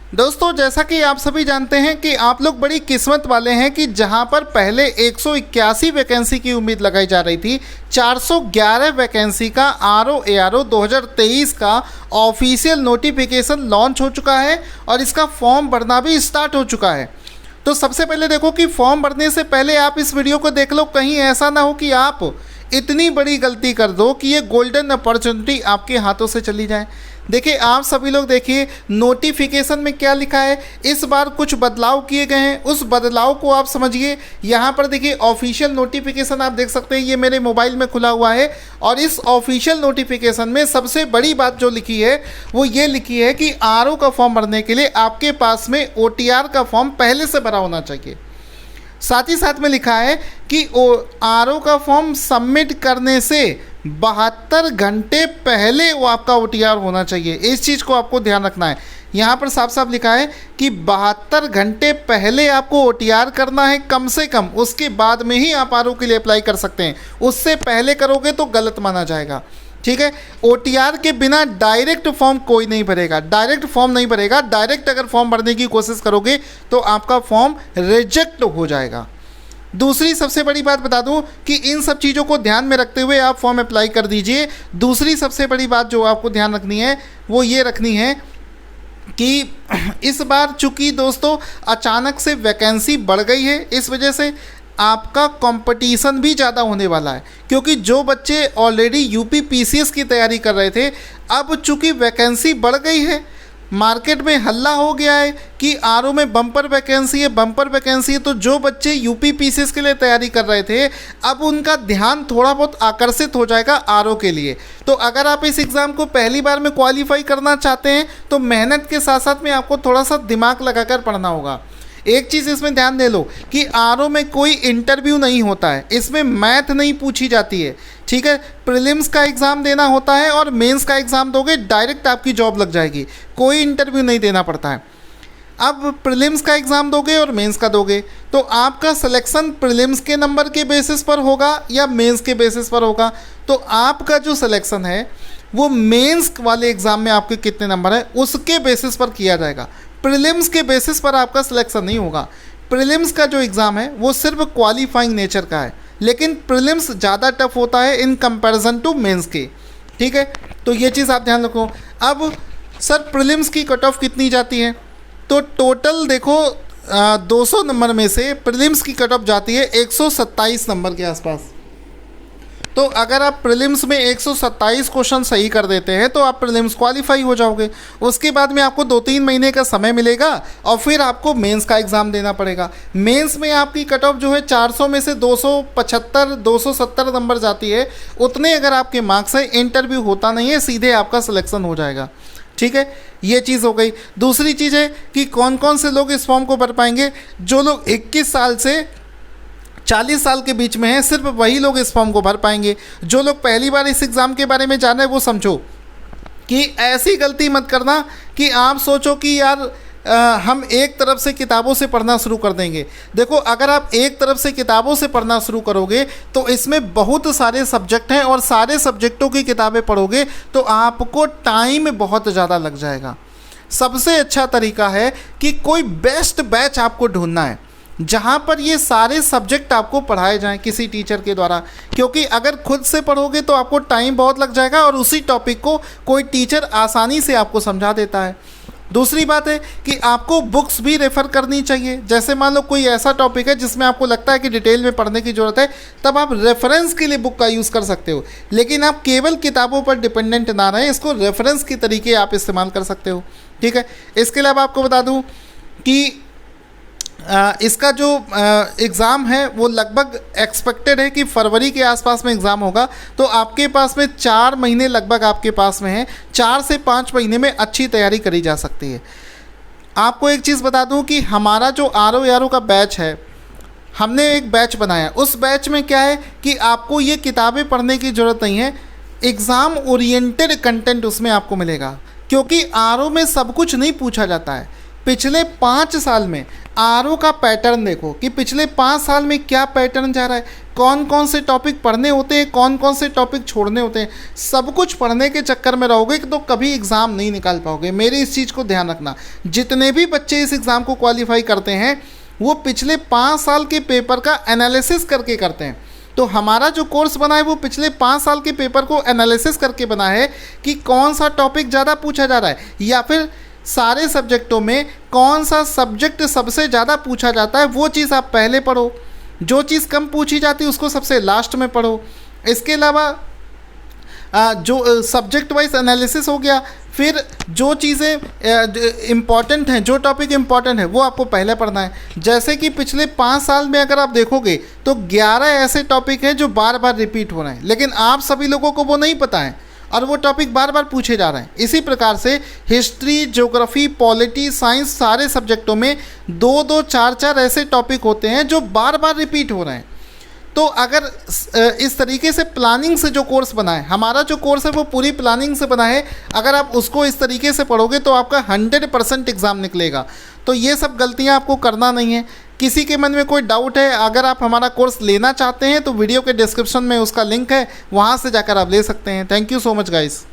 दोस्तों जैसा कि आप सभी जानते हैं कि आप लोग बड़ी किस्मत वाले हैं कि जहां पर पहले 181 वैकेंसी की उम्मीद लगाई जा रही थी, 411 वैकेंसी का RO-ARO 2023 का ऑफिशियल नोटिफिकेशन लॉन्च हो चुका है और इसका फॉर्म भरना भी स्टार्ट हो चुका है। तो सबसे पहले देखो कि फॉर्म भरने से पहले आप इस वीडियो को देख लो, कहीं ऐसा ना हो कि आप इतनी बड़ी गलती कर दो कि ये गोल्डन अपॉर्चुनिटी आपके हाथों से चली जाए। देखिए आप सभी लोग देखिए नोटिफिकेशन में क्या लिखा है, इस बार कुछ बदलाव किए गए हैं, उस बदलाव को आप समझिए। यहाँ पर देखिए ऑफिशियल नोटिफिकेशन आप देख सकते हैं, ये मेरे मोबाइल में खुला हुआ है और इस ऑफिशियल नोटिफिकेशन में सबसे बड़ी बात जो लिखी है वो ये लिखी है कि RO का फॉर्म भरने के लिए आपके पास में OTR का फॉर्म पहले से भरा होना चाहिए। साथ ही साथ में लिखा है कि RO का फॉर्म सबमिट करने से 72 घंटे पहले वो आपका OTR होना चाहिए। इस चीज़ को आपको ध्यान रखना है। यहाँ पर साफ साफ लिखा है कि 72 घंटे पहले आपको OTR करना है कम से कम, उसके बाद में ही आप RO के लिए अप्लाई कर सकते हैं। उससे पहले करोगे तो गलत माना जाएगा। ठीक है, OTR के बिना डायरेक्ट फॉर्म कोई नहीं भरेगा, डायरेक्ट फॉर्म नहीं भरेगा। डायरेक्ट अगर फॉर्म भरने की कोशिश करोगे तो आपका फॉर्म रिजेक्ट हो जाएगा। दूसरी सबसे बड़ी बात बता दूं कि इन सब चीज़ों को ध्यान में रखते हुए आप फॉर्म अप्लाई कर दीजिए। दूसरी सबसे बड़ी बात जो आपको ध्यान रखनी है वो ये रखनी है कि इस बार चूंकि दोस्तों अचानक से वैकेंसी बढ़ गई है, इस वजह से आपका कंपटीशन भी ज़्यादा होने वाला है। क्योंकि जो बच्चे ऑलरेडी UP PCS की तैयारी कर रहे थे, अब चूंकि वैकेंसी बढ़ गई है, मार्केट में हल्ला हो गया है कि RO में बम्पर वैकेंसी है, बम्पर वैकेंसी है, तो जो बच्चे UP PCS के लिए तैयारी कर रहे थे अब उनका ध्यान थोड़ा बहुत आकर्षित हो जाएगा RO के लिए। तो अगर आप इस एग्ज़ाम को पहली बार में क्वालिफाई करना चाहते हैं तो मेहनत के साथ साथ में आपको थोड़ा सा दिमाग लगाकर पढ़ना होगा। एक चीज़ इसमें ध्यान दे लो कि RO में कोई इंटरव्यू नहीं होता है, इसमें मैथ नहीं पूछी जाती है। ठीक है, प्रीलिम्स का एग्ज़ाम देना होता है और मेंस का एग्ज़ाम दोगे डायरेक्ट आपकी जॉब लग जाएगी, कोई इंटरव्यू नहीं देना पड़ता है। अब प्रीलिम्स का एग्ज़ाम दोगे और मेंस का दोगे तो आपका सिलेक्शन प्रीलिम्स के नंबर के बेसिस पर होगा या मेंस के बेसिस पर होगा। तो आपका जो सिलेक्शन है वो मेंस वाले एग्ज़ाम में आपके कितने नंबर हैं उसके बेसिस पर किया जाएगा, प्रीलिम्स के बेसिस पर आपका सिलेक्शन नहीं होगा। प्रीलिम्स का जो एग्ज़ाम है वो सिर्फ क्वालिफाइंग नेचर का है, लेकिन प्रीलिम्स ज़्यादा टफ होता है इन कंपैरिजन टू मेंस के। ठीक है, तो ये चीज़ आप ध्यान रखो। अब सर प्रीलिम्स की कट ऑफ कितनी जाती है, तो टोटल देखो 200 नंबर में से प्रीलिम्स की कट ऑफ जाती है 127 नंबर के आसपास। तो अगर आप प्रीलिम्स में 127 क्वेश्चन सही कर देते हैं तो आप प्रीलिम्स क्वालिफाई हो जाओगे। उसके बाद में आपको 2-3 महीने का समय मिलेगा और फिर आपको मेंस का एग्ज़ाम देना पड़ेगा। मेंस में आपकी कट ऑफ जो है 400 में से 275 270 नंबर जाती है। उतने अगर आपके मार्क्स हैं, इंटरव्यू होता नहीं है, सीधे आपका सिलेक्शन हो जाएगा। ठीक है, ये चीज़ हो गई। दूसरी चीज़ है कि कौन कौन से लोग इस फॉर्म को भर पाएंगे। जो लोग 21 साल से 40 साल के बीच में हैं, सिर्फ वही लोग इस फॉर्म को भर पाएंगे। जो लोग पहली बार इस एग्ज़ाम के बारे में जान रहे हैं वो समझो कि ऐसी गलती मत करना कि आप सोचो कि यार हम एक तरफ से किताबों से पढ़ना शुरू कर देंगे। देखो अगर आप एक तरफ से किताबों से पढ़ना शुरू करोगे तो इसमें बहुत सारे सब्जेक्ट हैं और सारे सब्जेक्टों की किताबें पढ़ोगे तो आपको टाइम बहुत ज़्यादा लग जाएगा। सबसे अच्छा तरीका है कि कोई बेस्ट बैच आपको ढूंढना है जहाँ पर ये सारे सब्जेक्ट आपको पढ़ाए जाएं किसी टीचर के द्वारा। क्योंकि अगर खुद से पढ़ोगे तो आपको टाइम बहुत लग जाएगा और उसी टॉपिक को कोई टीचर आसानी से आपको समझा देता है। दूसरी बात है कि आपको बुक्स भी रेफ़र करनी चाहिए। जैसे मान लो कोई ऐसा टॉपिक है जिसमें आपको लगता है कि डिटेल में पढ़ने की ज़रूरत है, तब आप रेफरेंस के लिए बुक का यूज़ कर सकते हो। लेकिन आप केवल किताबों पर डिपेंडेंट ना रहें, इसको रेफरेंस के तरीके आप इस्तेमाल कर सकते हो। ठीक है, इसके अलावा आपको बता दूँ कि इसका जो एग्ज़ाम है वो लगभग एक्सपेक्टेड है कि फरवरी के आसपास में एग्ज़ाम होगा। तो आपके पास में 4 महीने लगभग आपके पास में है, 4 से 5 महीने में अच्छी तैयारी करी जा सकती है। आपको एक चीज़ बता दूं कि हमारा जो RO-ARO का बैच है, हमने एक बैच बनाया। उस बैच में क्या है कि आपको ये किताबें पढ़ने की ज़रूरत नहीं है, एग्ज़ाम ओरिएंटेड कंटेंट उसमें आपको मिलेगा। क्योंकि RO में सब कुछ नहीं पूछा जाता है। पिछले 5 साल में RO का पैटर्न देखो कि पिछले 5 साल में क्या पैटर्न जा रहा है। कौन कौन से टॉपिक पढ़ने होते हैं, कौन कौन से टॉपिक छोड़ने होते हैं, सब कुछ पढ़ने के चक्कर में रहोगे तो कभी एग्ज़ाम नहीं निकाल पाओगे। मेरी इस चीज़ को ध्यान रखना। जितने भी बच्चे इस एग्ज़ाम को क्वालिफाई करते हैं वो पिछले 5 साल के पेपर का एनालिसिस करके करते हैं। तो हमारा जो कोर्स बना है वो पिछले 5 साल के पेपर को एनालिसिस करके बना है कि कौन सा टॉपिक ज़्यादा पूछा जा रहा है, या फिर सारे सब्जेक्टों में कौन सा सब्जेक्ट सबसे ज़्यादा पूछा जाता है वो चीज़ आप पहले पढ़ो, जो चीज़ कम पूछी जाती है उसको सबसे लास्ट में पढ़ो। इसके अलावा जो सब्जेक्ट वाइज एनालिसिस हो गया, फिर जो चीज़ें इम्पॉर्टेंट हैं, जो टॉपिक इम्पॉर्टेंट है वो आपको पहले पढ़ना है। जैसे कि पिछले 5 साल में अगर आप देखोगे तो 11 ऐसे टॉपिक हैं जो बार बार रिपीट हो रहे हैं, लेकिन आप सभी लोगों को वो नहीं पता है और वो टॉपिक बार बार पूछे जा रहे हैं। इसी प्रकार से हिस्ट्री, ज्योग्राफी, पॉलिटी, साइंस सारे सब्जेक्टों में 2-2, 4-4 ऐसे टॉपिक होते हैं जो बार बार रिपीट हो रहे हैं। तो अगर इस तरीके से प्लानिंग से जो कोर्स बना है, हमारा जो कोर्स है वो पूरी प्लानिंग से बना है, अगर आप उसको इस तरीके से पढ़ोगे तो आपका 100% एग्ज़ाम निकलेगा। तो ये सब गलतियां आपको करना नहीं है। किसी के मन में कोई डाउट है, अगर आप हमारा कोर्स लेना चाहते हैं तो वीडियो के डिस्क्रिप्शन में उसका लिंक है, वहाँ से जाकर आप ले सकते हैं। Thank you so much guys.